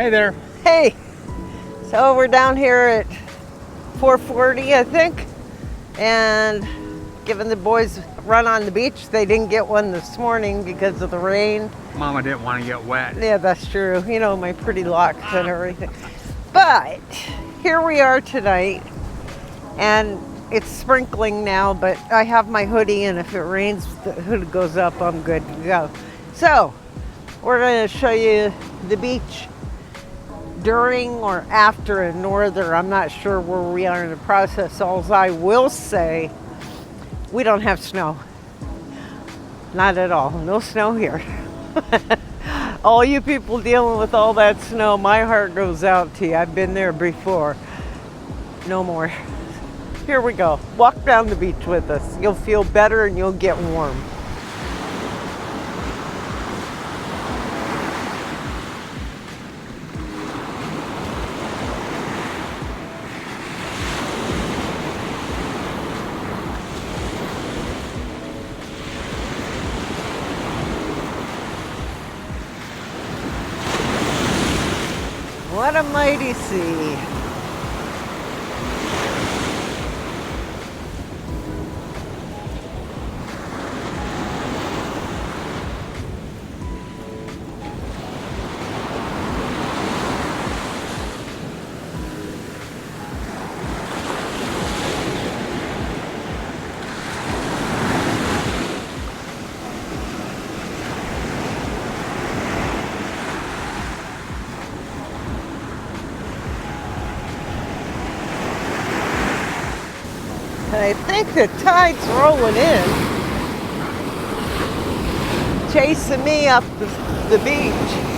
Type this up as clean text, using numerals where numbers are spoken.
Hey there. Hey, so we're down here at 4:40, I think, and giving the boys a run on the beach. They didn't get one this morning because of the rain. Mama didn't want to get wet. Yeah, that's true. You know, my pretty locks and everything. But here we are tonight, and it's sprinkling now, but I have my hoodie, and if it rains, the hood goes up, I'm good to go. So, we're going to show you the beach during or after a norther. I'm not sure where we are in the process. All I will say, we don't have snow. Not at all. No snow here. All you people dealing with all that snow, my heart goes out to you. I've been there before. No more. Here we go. Walk down the beach with us. You'll feel better and you'll get warm. What a mighty sea. And I think the tide's rolling in, chasing me up the beach.